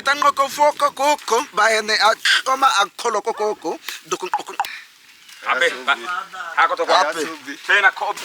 kapita ngoko foko koko baene akoma akolo koko dokun abe ako to kwa tena ko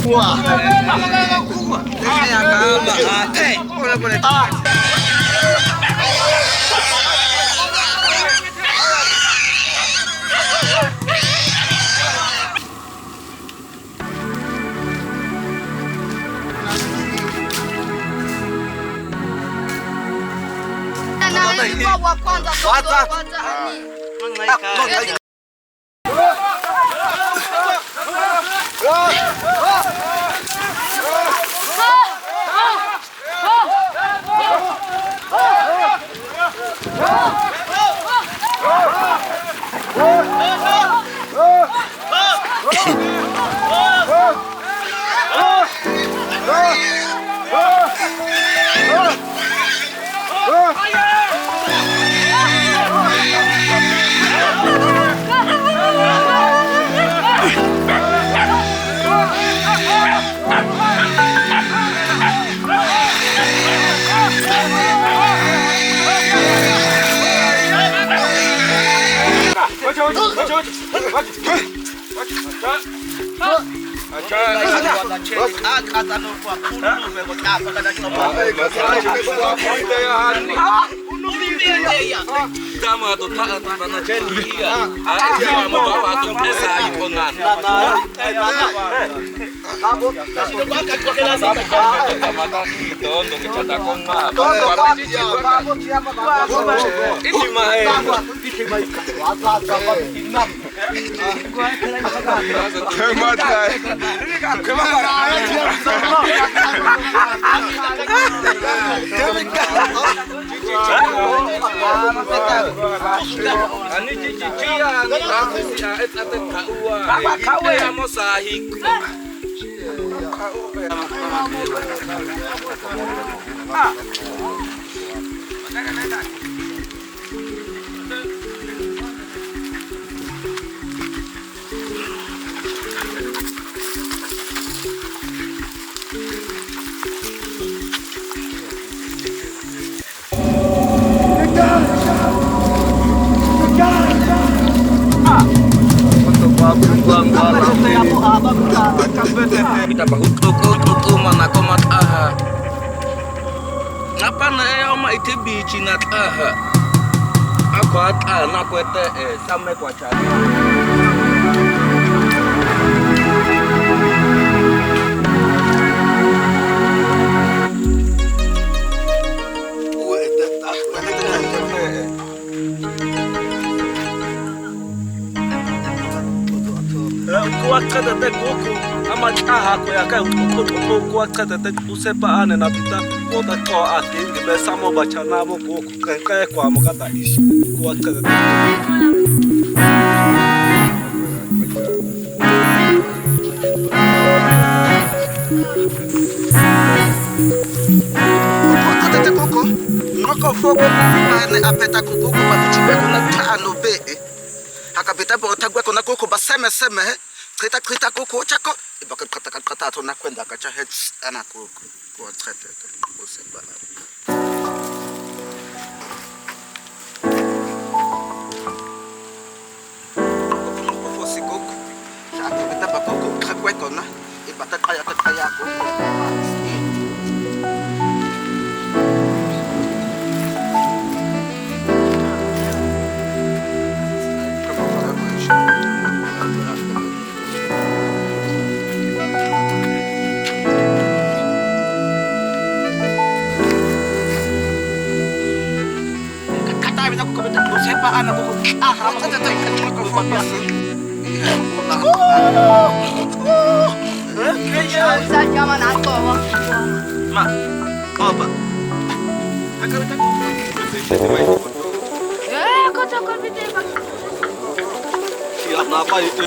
wah boleh kita bahut kuku mana komat aha ngapa na yo ma ite bichi na aha akwa na kwete same kwa cha kuwaqeda teguku amachaha kuyaka kuwaqeda tegusepa ane napita kota ko atingi besamo bachanamo kuku kenke kwa mukata ishi kuwaqeda teguku ngoko foko baene apeta kuku bachibe kuna tano be akapita botagwe kuna kuku baseme Krita kuku chako ibaka kata to nakwenda kacha heads ana kuku kwa trete to useba kuku fosi kuku chako bita kuku kakwe kona ibata kaya kuku anak buku zaman aku ma apa kau cakap betul siap apa itu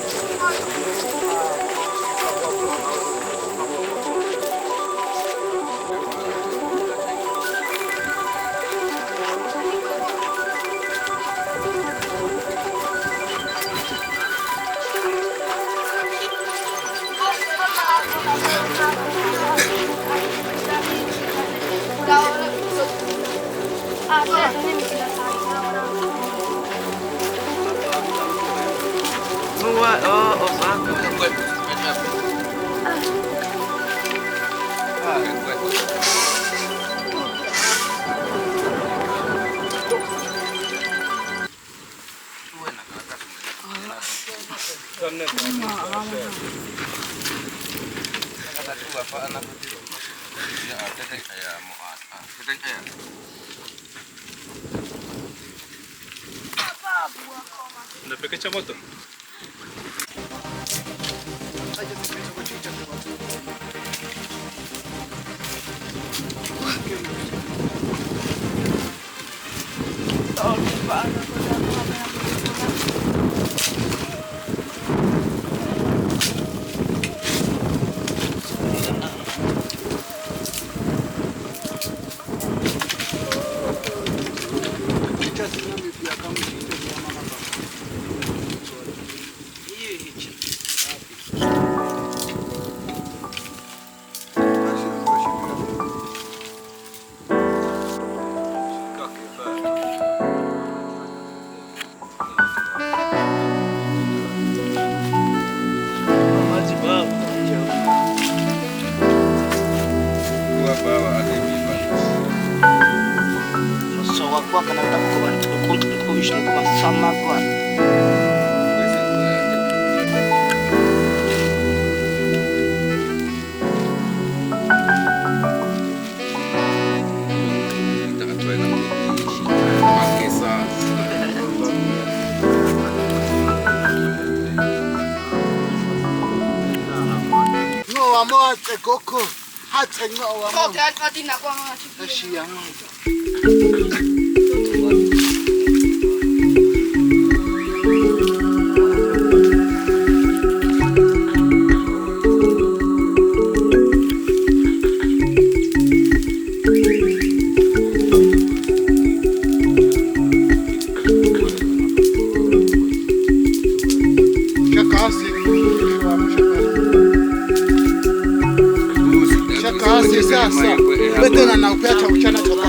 Napekesha moto. Koko, hata ngao sasa wewe na upea cha mchana toka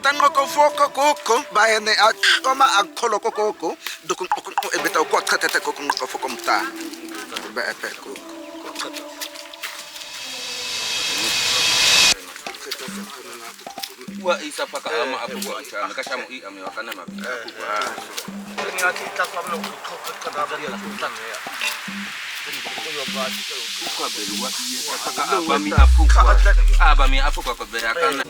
pita ngoko foko koko baene akoma akolo koko dukun ebeta ko tete koko ngoko foko mta ba epe koko wa isa paka ama apu kwa mchana kashamu hii amewakana mapita kwa ni akita kwa mno kutoka kada bali ya kutana ya kwa belu wa paka aba mi apu kwa bea kana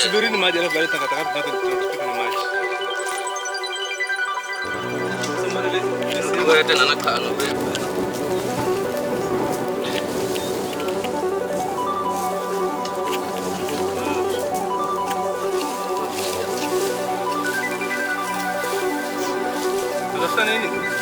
Subirini maji alafu baleta katakata tupika na maji. wewe tena nakaa no bebe Unafanya nini?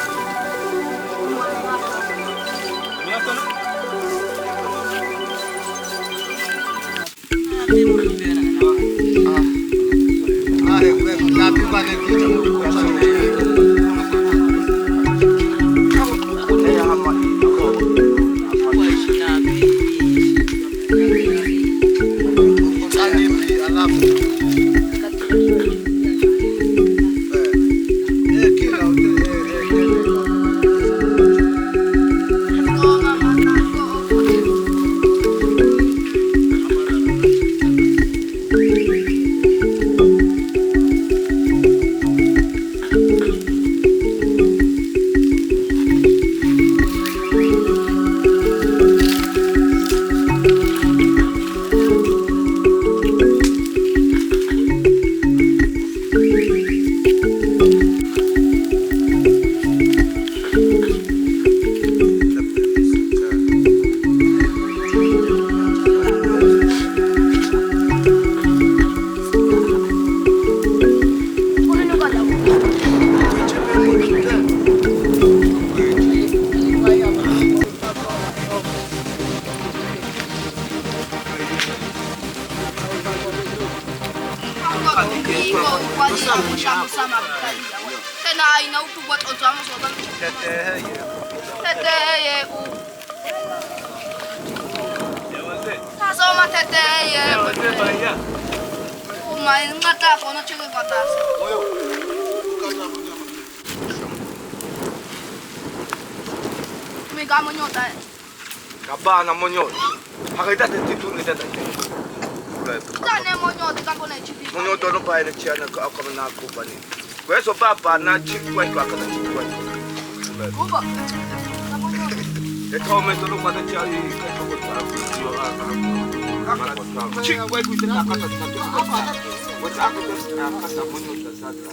Tena ina utubuat ozama soban. Teteye u. Tasoma teteye. Umay ngata kono chile patas. Mi gamo nyota. Kabana monyota. Hakita titu ni tata. Tane monyota kampo na chipi. Monyota no pa ile chiana ka na kubani. Kwa hiyo papa na chikwa kwa kana chikwa. Kuba. Eka umento no kwa chali ka choko ta. Chikwa kwa kutaka kata tatu. Wata kata kata monyota sasa.